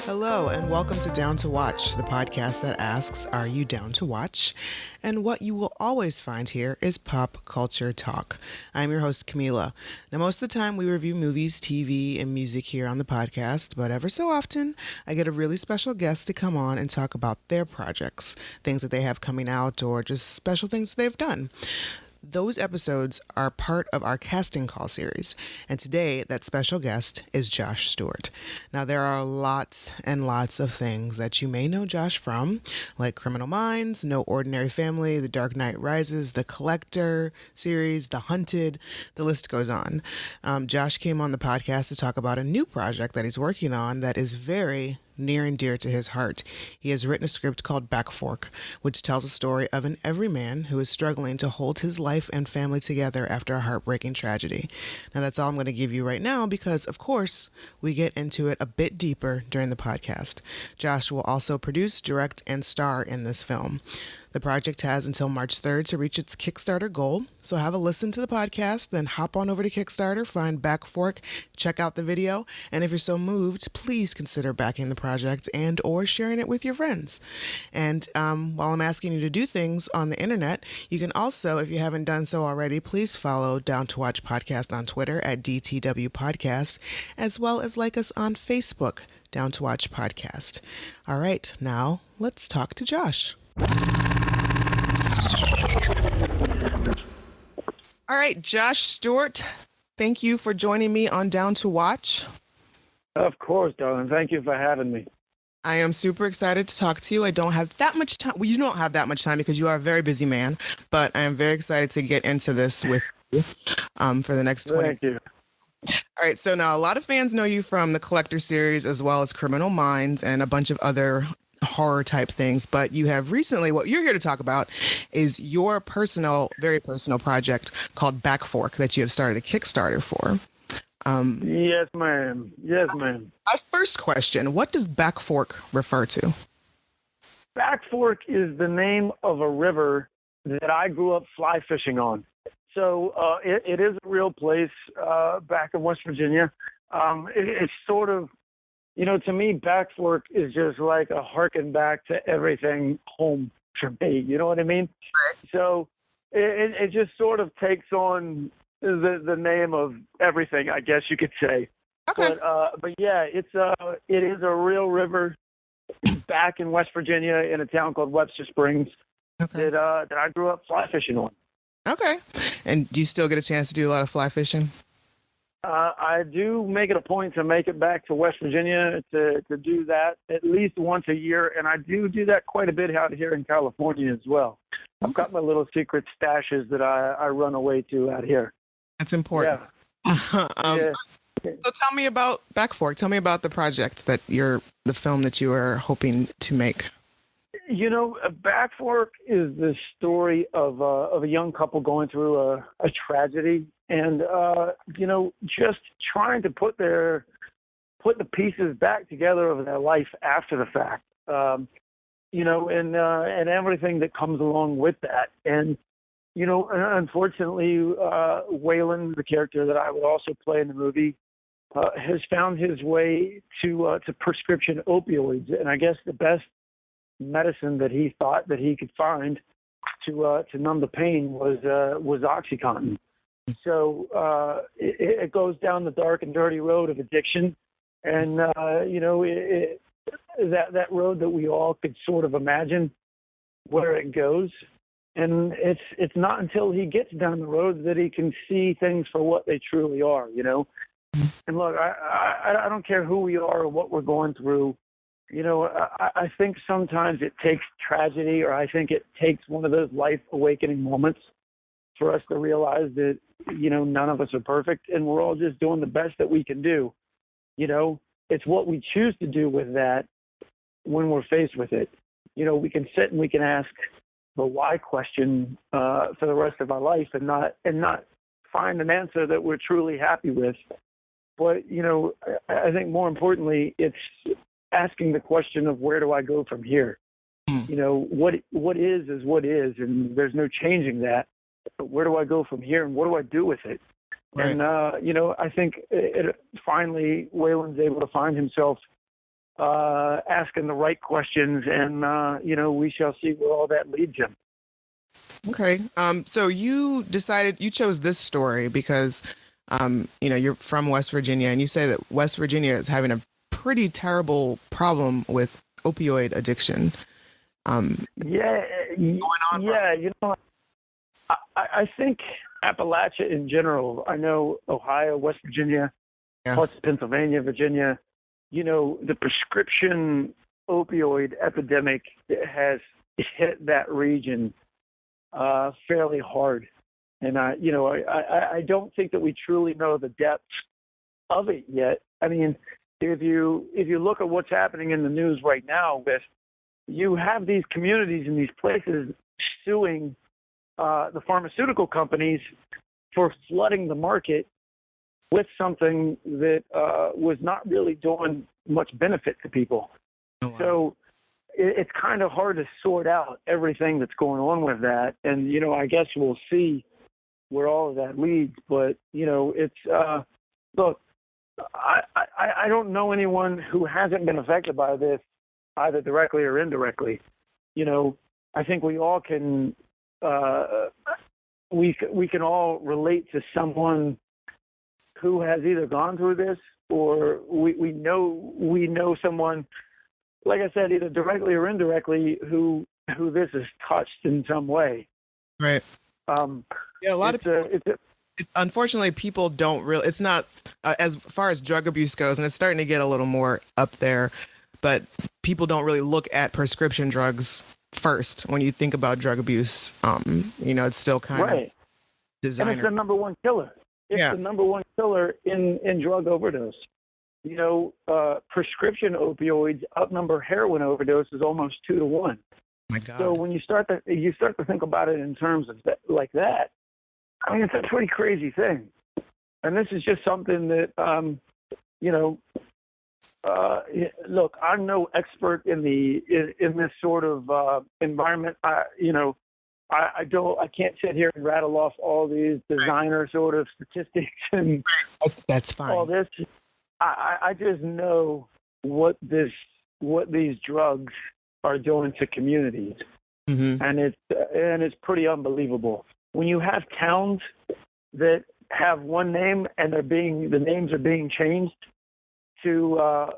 Hello, and welcome to Down to Watch, the podcast that asks, are you down to watch? And what you will always find here is pop culture talk. I'm your host, Kahmeela. Now, most of the time we review movies, TV, and music here on the podcast, but ever so often I get a really special guest to come on and talk about their projects, things that they have coming out, or just special things they've done. Those episodes are part of our casting call series, and today that special guest is Josh Stewart. Now, there are lots and lots of things that you may know Josh from, like Criminal Minds, No Ordinary Family, The Dark Knight Rises, The Collector series, The Hunted, the list goes on. Josh came on the podcast to talk about a new project that he's working on that is very near and dear to his heart. He has written a script called Back Fork, which tells a story of an everyman who is struggling to hold his life and family together after a heartbreaking tragedy. Now, that's all I'm going to give you right now because, of course, we get into it a bit deeper during the podcast. Josh will also produce, direct, and star in this film. The project has until March 3rd to reach its Kickstarter goal, so have a listen to the podcast, then hop on over to Kickstarter, find Back Fork, check out the video, and if you're so moved, please consider backing the project and or sharing it with your friends. And while I'm asking you to do things on the internet, you can also, if you haven't done so already, please follow Down to Watch Podcast on Twitter at DTW Podcast, as well as like us on Facebook, Down to Watch Podcast. All right, now let's talk to Josh. All right, Josh Stewart, thank you for joining me on Down to Watch. Of course, darling. Thank you for having me. I am super excited to talk to you. I don't have that much time. Well, you don't have that much time because you are a very busy man, but I am very excited to get into this with you for the next 20. Thank you. All right, so now a lot of fans know you from the Collector series as well as Criminal Minds and a bunch of other horror type things, but you have recently, what you're here to talk about is your personal, very personal project called Back Fork that you have started a Kickstarter for. Yes, ma'am. Yes, ma'am. My first question, what does Back Fork refer to? Back Fork is the name of a river that I grew up fly fishing on. So it is a real place back in West Virginia. It's sort of, to me, Back Fork is just like a harken back to everything home for me. You know what I mean? Right. So it just sort of takes on the name of everything, I guess you could say. Okay. But yeah, it is a real river back in West Virginia in a town called Webster Springs that I grew up fly fishing on. Okay. And do you still get a chance to do a lot of fly fishing? I do make it a point to make it back to West Virginia to do that at least once a year, and I do that quite a bit out here in California as well. I've got my little secret stashes that I run away to out here. That's important. Yeah. So tell me about Back Fork. Tell me about the project the film that you are hoping to make. Back Fork is the story of a young couple going through a tragedy, and just trying to put the pieces back together of their life after the fact. And everything that comes along with that. And unfortunately, Waylon, the character that I would also play in the movie, has found his way to prescription opioids, and I guess the best medicine that he thought that he could find to numb the pain was OxyContin. So it goes down the dark and dirty road of addiction, and that road that we all could sort of imagine where it goes. And it's not until he gets down the road that he can see things for what they truly are, And look, I don't care who we are or what we're going through. I think sometimes it takes tragedy, or I think it takes one of those life awakening moments for us to realize that, none of us are perfect and we're all just doing the best that we can do. It's what we choose to do with that when we're faced with it. We can sit and we can ask the why question for the rest of our life and not find an answer that we're truly happy with. But, I think more importantly, it's asking the question of where do I go from here? What is what is, and there's no changing that. But where do I go from here, and what do I do with it? Right. And, I think finally Waylon's able to find himself asking the right questions, and we shall see where all that leads him. Okay. So you chose this story because, you're from West Virginia, and you say that West Virginia is having a pretty terrible problem with opioid addiction. Yeah, Going on yeah. I think Appalachia in general. I know Ohio, West Virginia, parts of Pennsylvania, Virginia. The prescription opioid epidemic has hit that region fairly hard, and I don't think that we truly know the depth of it yet. I mean, if you look at what's happening in the news right now, you have these communities and these places suing the pharmaceutical companies for flooding the market with something that was not really doing much benefit to people. Oh, wow. So it's kind of hard to sort out everything that's going on with that. And, I guess we'll see where all of that leads. But, it's, look, I don't know anyone who hasn't been affected by this, either directly or indirectly. I think we all can, we can all relate to someone who has either gone through this, or we know someone, like I said, either directly or indirectly, who this has touched in some way. Right. Yeah, a lot of people. Unfortunately, people don't really. It's not as far as drug abuse goes, and it's starting to get a little more up there. But people don't really look at prescription drugs first when you think about drug abuse. It's still kind of designer. And it's the number one killer. It's the number one killer in drug overdose. Prescription opioids outnumber heroin overdoses almost 2-1. My God. So when you start to think about it in terms of that, like that, I mean, it's a pretty crazy thing. And this is just something that, look, I'm no expert in this sort of environment. I can't sit here and rattle off all these designer sort of statistics and that's fine. All this. I just know what these drugs are doing to communities, and it's pretty unbelievable. When you have towns that have one name and the names are being changed to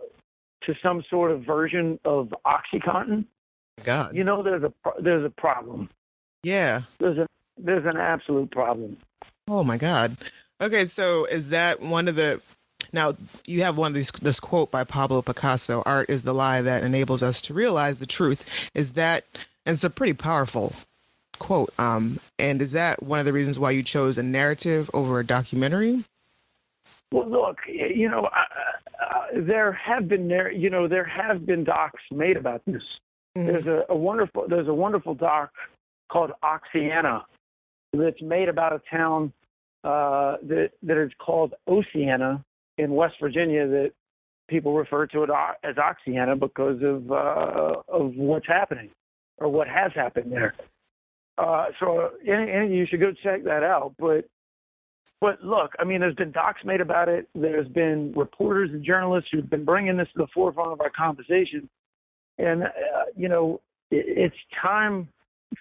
some sort of version of OxyContin, God, there's a problem. Yeah. There's an absolute problem. Oh my God. Okay, so is that one of the? Now you have this quote by Pablo Picasso: "Art is the lie that enables us to realize the truth." Is that? And it's a pretty powerful quote. And is that one of the reasons why you chose a narrative over a documentary? Well, look, there have been docs made about this. There's a wonderful doc called Oxiana that's made about a town that is called Oceana in West Virginia that people refer to it as Oxiana because of what's happening or what has happened there. So you should go check that out. But look, I mean, there's been docs made about it. There's been reporters and journalists who've been bringing this to the forefront of our conversation. And, it's time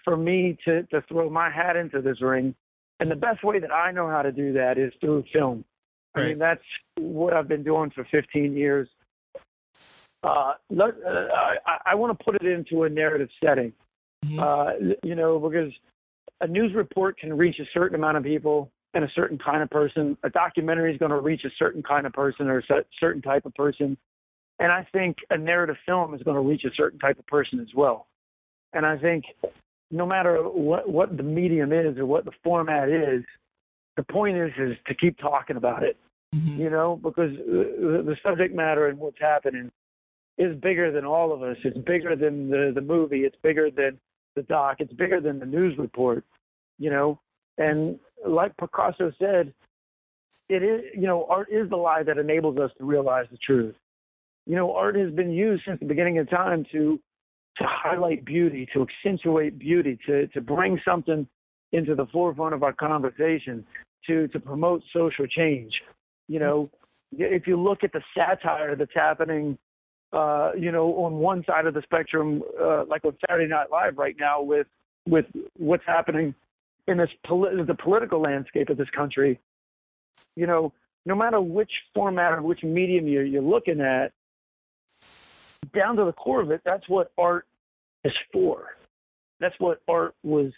for me to throw my hat into this ring. And the best way that I know how to do that is through film. Right. I mean, that's what I've been doing for 15 years. I want to put it into a narrative setting, because a news report can reach a certain amount of people and a certain kind of person. A documentary is going to reach a certain kind of person or a certain type of person. And I think a narrative film is going to reach a certain type of person as well. And I think no matter what the medium is or what the format is, the point is to keep talking about it, because the subject matter and what's happening is bigger than all of us. It's bigger than the movie. It's bigger than the doc. It's bigger than the news report, And like Picasso said, it is, art is the lie that enables us to realize the truth. Art has been used since the beginning of time to highlight beauty, to accentuate beauty, to bring something into the forefront of our conversation, to promote social change. If you look at the satire that's happening on one side of the spectrum, like on Saturday Night Live right now with what's happening in the political landscape of this country. No matter which format or which medium you're looking at, down to the core of it, that's what art is for. That's what art was,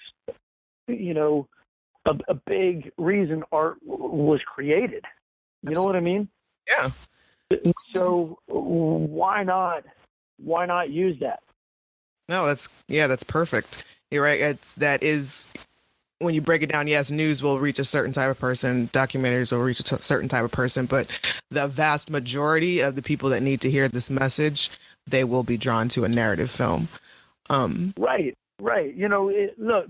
a big reason art was created. You know what I mean? Yeah. So why not use that? No, that's perfect. You're right. That is, when you break it down, yes, news will reach a certain type of person, documentaries will reach a certain type of person, but the vast majority of the people that need to hear this message, they will be drawn to a narrative film. Right. Look,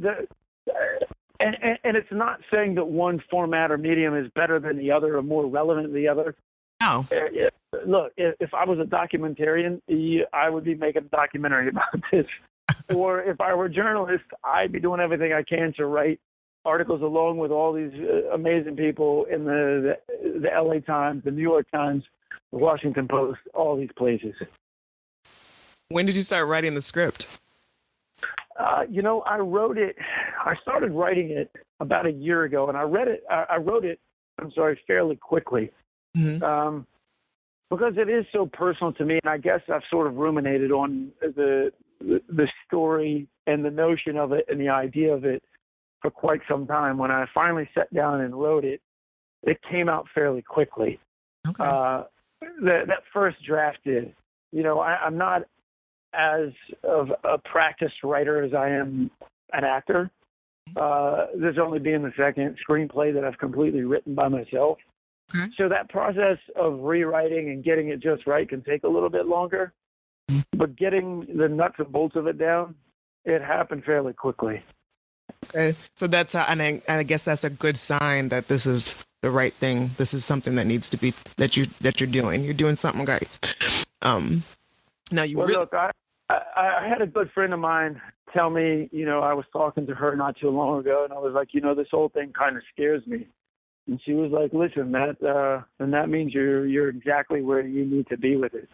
and it's not saying that one format or medium is better than the other or more relevant than the other. No. Look, if I was a documentarian, I would be making a documentary about this. Or if I were a journalist, I'd be doing everything I can to write articles along with all these amazing people in the LA Times, the New York Times, the Washington Post, all these places. When did you start writing the script? I started writing it about a year ago, and I wrote it, fairly quickly. Mm-hmm. Because it is so personal to me, and I guess I've sort of ruminated on the story and the notion of it and the idea of it for quite some time. When I finally sat down and wrote it, it came out fairly quickly. Okay. That first draft did. I'm not as of a practiced writer as I am an actor. There's only been the second screenplay that I've completely written by myself. Okay. So that process of rewriting and getting it just right can take a little bit longer, but getting the nuts and bolts of it down, it happened fairly quickly. Okay. So that's and I guess that's a good sign that this is the right thing. This is something that needs to be that you're doing. You're doing something right. Now you look, I had a good friend of mine tell me, I was talking to her not too long ago, and I was like, this whole thing kind of scares me. And she was like, "Listen, Matt, and that means you're exactly where you need to be with it.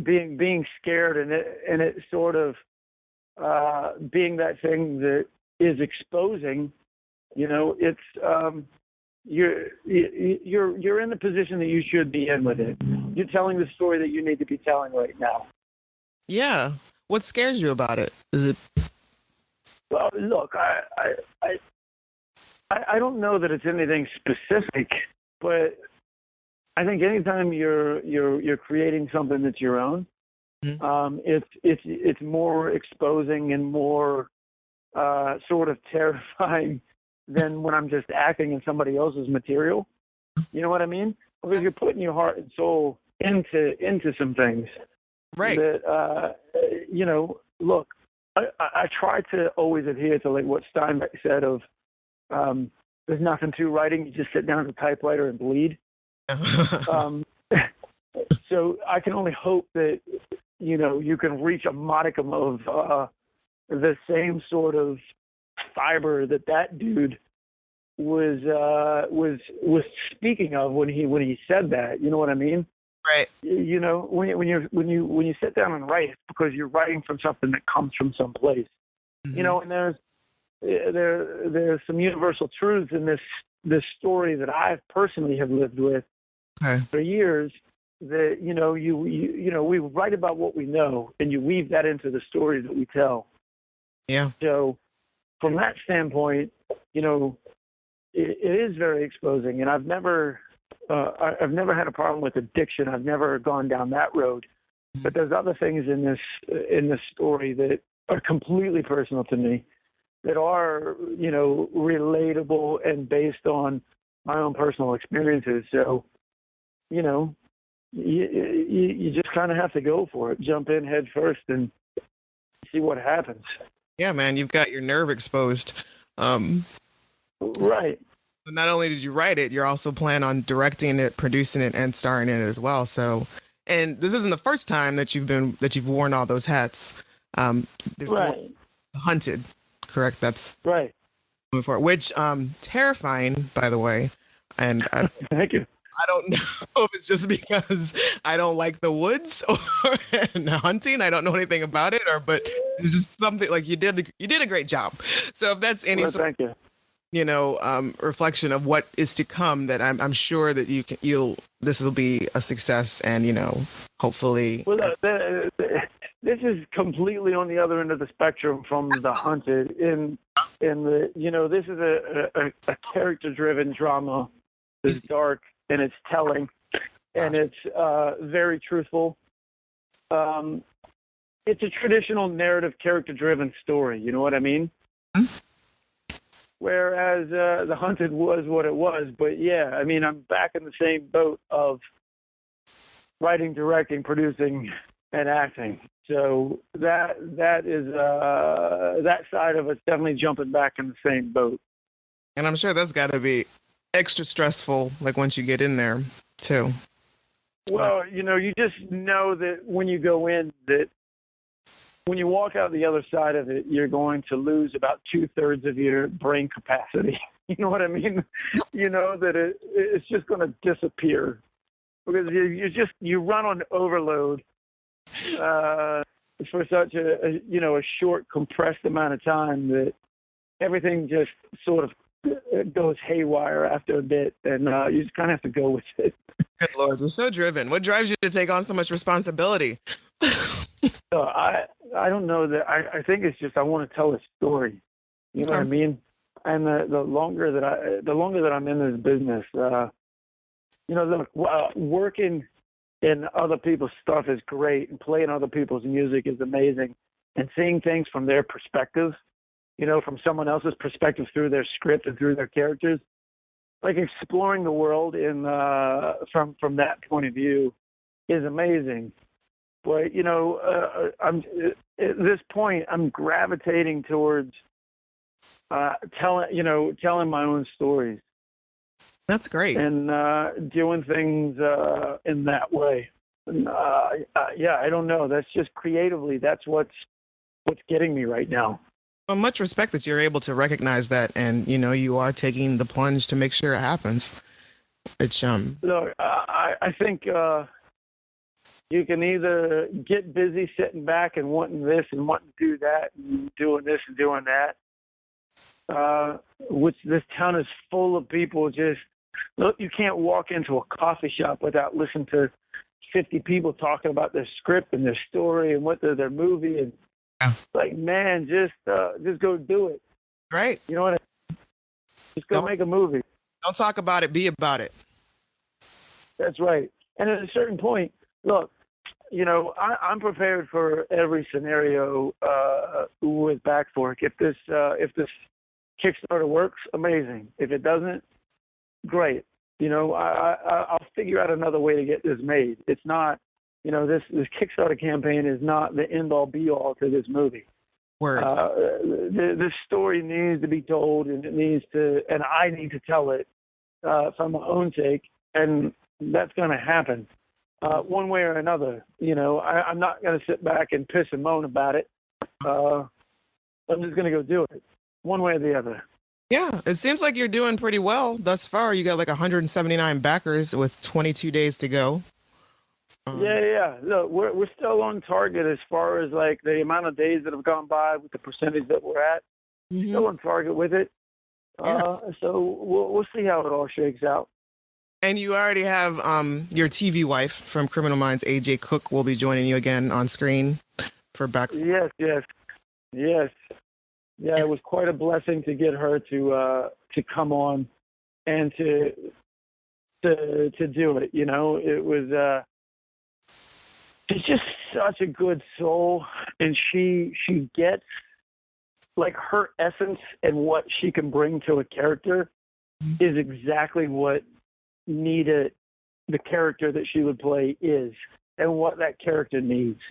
Being scared and it sort of being that thing that is exposing. It's you're in the position that you should be in with it. You're telling the story that you need to be telling right now." Yeah. What scares you about it? Is it? Well, look, I don't know that it's anything specific, but I think anytime you're creating something that's your own, Mm-hmm. It's more exposing and more sort of terrifying than when I'm just acting in somebody else's material. You know what I mean? Because you're putting your heart and soul into some things. Right. That look, I try to always adhere to like what Steinbeck said of. There's nothing to writing. You just sit down at the typewriter and bleed. So I can only hope that, you can reach a modicum of the same sort of fiber that dude was speaking of when he said that. You know what I mean? Right. When you sit down and write, it's because you're writing from something that comes from some place. Mm-hmm. And there's some universal truths in this story that I personally have lived with for years. That we write about what we know, and you weave that into the stories that we tell. Yeah. So, from that standpoint, it is very exposing, and I've never had a problem with addiction. I've never gone down that road. But there's other things in this story that are completely personal to me, that are, relatable and based on my own personal experiences. So, you just kind of have to go for it, jump in head first and see what happens. Yeah, man, you've got your nerve exposed. Right. Not only did you write it, you're also planning on directing it, producing it, and starring in it as well. So, and this isn't the first time that you've worn all those hats. Right. Hunted. Correct. That's right. Which terrifying, by the way. And thank you. I don't know if it's just because I don't like the woods or and hunting. I don't know anything about it, but it's just something like you did a great job. So if that's any Well, sort of, thank you. reflection of what is to come, that I'm sure that this will be a success, and hopefully. Well, this is completely on the other end of the spectrum from The Hunted. This is a character-driven drama. It's dark and it's telling, and it's very truthful. It's a traditional narrative, character-driven story. You know what I mean? Whereas The Hunted was what it was. But yeah, I mean, I'm back in the same boat of writing, directing, producing, and acting. So that is that side of it's definitely jumping back in the same boat. And I'm sure that's got to be extra stressful, like once you get in there, too. Well, you just know that when you go in, that when you walk out the other side of it, you're going to lose about 2/3 of your brain capacity. You know what I mean? You know that it's just going to disappear because you run on overload for such a short, compressed amount of time that everything just sort of goes haywire after a bit, and you just kind of have to go with it. Good Lord, you're so driven. What drives you to take on so much responsibility? So I don't know that I think it's just I want to tell a story. You know what I mean? And the longer that I'm in this business, look, working in other people's stuff is great, and playing other people's music is amazing, and seeing things from their perspective, from someone else's perspective through their script and through their characters, like exploring the world from that point of view is amazing. But I'm at this point I'm gravitating towards telling my own stories. That's great. And doing things in that way. And, I don't know. That's just creatively. That's what's getting me right now. Well, much respect that you're able to recognize that, and you are taking the plunge to make sure it happens. It's Look, I think you can either get busy sitting back and wanting this and wanting to do that and doing this and doing that, which this town is full of people. Just look, you can't walk into a coffee shop without listening to 50 people talking about their script and their story and what their movie, and like, man, just go do it. Right. You know what? Just go make a movie. Don't talk about it. Be about it. That's right. And at a certain point, look, I'm prepared for every scenario with Backfork. If this Kickstarter works, amazing. If it doesn't, great. I'll figure out another way to get this made. It's not, this Kickstarter campaign is not the end all be all to this movie. Word. This story needs to be told, and and I need to tell it for my own sake, and that's going to happen one way or another. I'm not going to sit back and piss and moan about it. I'm just going to go do it one way or the other. Yeah, it seems like you're doing pretty well thus far. You got like 179 backers with 22 days to go. Yeah. Look, we're still on target as far as like the amount of days that have gone by with the percentage that we're at. Mm-hmm. Still on target with it. Yeah. So we'll see how it all shakes out. And you already have your TV wife from Criminal Minds, AJ Cook, will be joining you again on screen for Backfork. Yes. Yeah, it was quite a blessing to get her to come on and to do it. It was she's just such a good soul, and she gets like her essence, and what she can bring to a character is exactly what the character that she would play is, and what that character needs.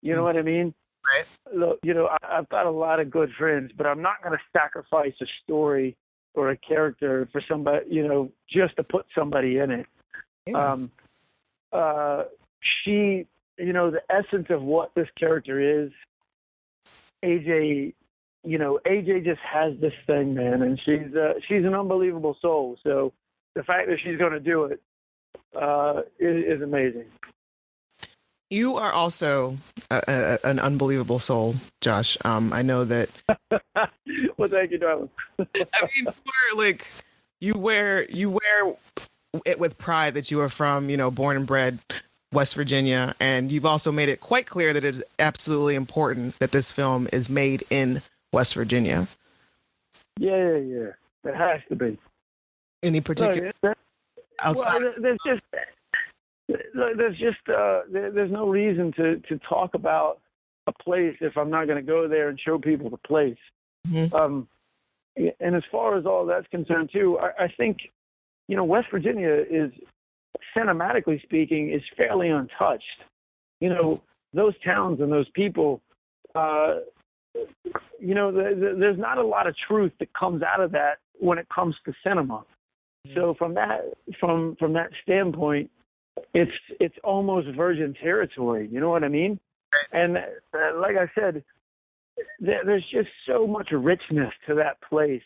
You know what I mean? Right. Look, I've got a lot of good friends, but I'm not going to sacrifice a story or a character for somebody, just to put somebody in it. Yeah. She, the essence of what this character is, AJ, AJ just has this thing, man, and she's an unbelievable soul. So the fact that she's going to do it, is amazing. You are also an unbelievable soul, Josh. I know that. Well, thank you, darling. I mean, you wear it with pride that you are from, born and bred West Virginia, and you've also made it quite clear that it is absolutely important that this film is made in West Virginia. Yeah. It has to be. Any particular outside? Well, there's no reason to talk about a place if I'm not going to go there and show people the place. Mm-hmm. And as far as all that's concerned too, I think, West Virginia is, cinematically speaking, is fairly untouched. Those towns and those people, there's not a lot of truth that comes out of that when it comes to cinema. Mm-hmm. So from that standpoint, it's almost virgin territory. You know what I mean? And like I said, there's just so much richness to that place,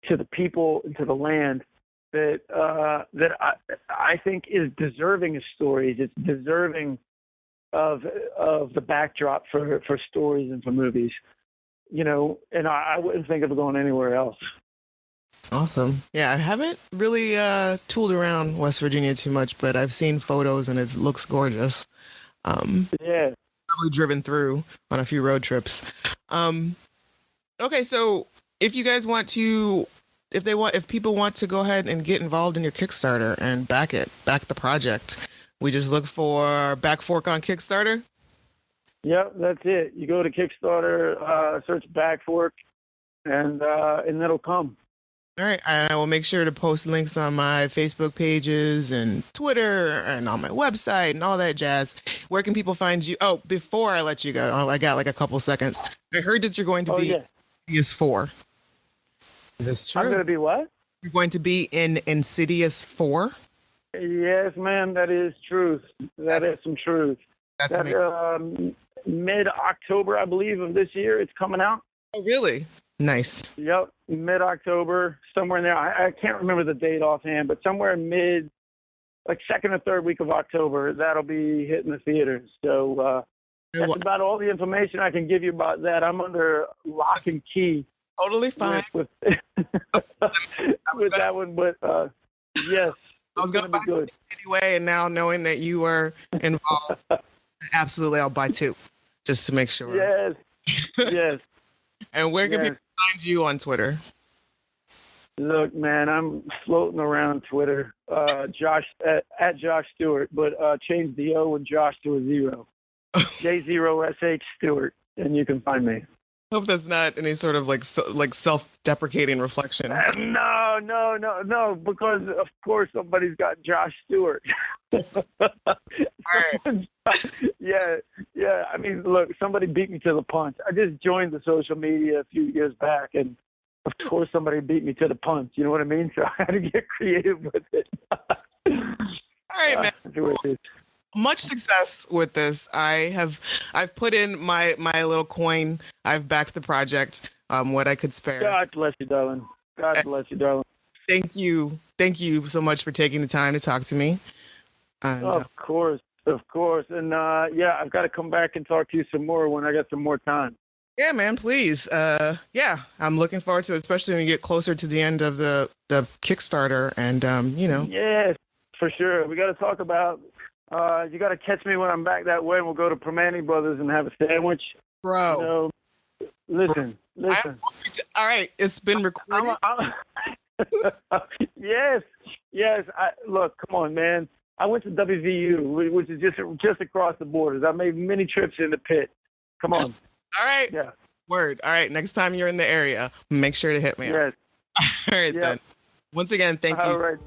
to the people, and to the land that I think is deserving of stories. It's deserving of the backdrop for stories and for movies. And I wouldn't think of going anywhere else. Awesome. Yeah, I haven't really tooled around West Virginia too much, but I've seen photos and it looks gorgeous. Yeah. Probably driven through on a few road trips. Okay, so if you guys want to, if people want to go ahead and get involved in your Kickstarter and back the project, we just look for Back Fork on Kickstarter. Yep, that's it. You go to Kickstarter, search Back Fork, and it'll come. All right, and I will make sure to post links on my Facebook pages and Twitter and on my website and all that jazz. Where can people find you? Oh, before I let you go, I got like a couple seconds. I heard that you're going to be Insidious 4. Is this true? I'm going to be what? You're going to be in Insidious 4? Yes, man, that is truth. That is some truth. That's amazing. Mid-October, I believe, of this year, it's coming out. Oh, really? Nice. Yep, mid-October, somewhere in there. I can't remember the date offhand, but somewhere second or third week of October, that'll be hitting the theaters. So that's about all the information I can give you about that. I'm under lock and key. Totally fine. With that one, but yes, I was going to be good anyway, and now knowing that you are involved, absolutely, I'll buy 2 just to make sure. Yes. And where can people find you on Twitter? Look, man, I'm floating around Twitter, Josh at Josh Stewart, but change the O and Josh to a 0. J0SH Stewart, and you can find me. Hope that's not any sort of like self-deprecating reflection. No, because of course somebody's got Josh Stewart. All right. Yeah. I mean, look, somebody beat me to the punch. I just joined the social media a few years back, and of course somebody beat me to the punch. You know what I mean? So I had to get creative with it. All right, man. That's the way it is. Much success with this. I've put in my little coin. I've backed the project. What I could spare. God bless you, darling. God bless you, darling. Thank you so much for taking the time to talk to me. And, of course. And I've got to come back and talk to you some more when I get some more time. Yeah, man, please. I'm looking forward to it, especially when you get closer to the end of the Kickstarter. And Yes, for sure. We got to talk about. You got to catch me when I'm back that way, and we'll go to Primanti Brothers and have a sandwich. Bro. Listen. All right, it's been recorded. Yes. Look, come on, man. I went to WVU, which is just across the borders. I made many trips in the pit. Come on. All right. Yeah. Word. All right. Next time you're in the area, make sure to hit me up. Yes. All right, then. Once again, thank you. All right.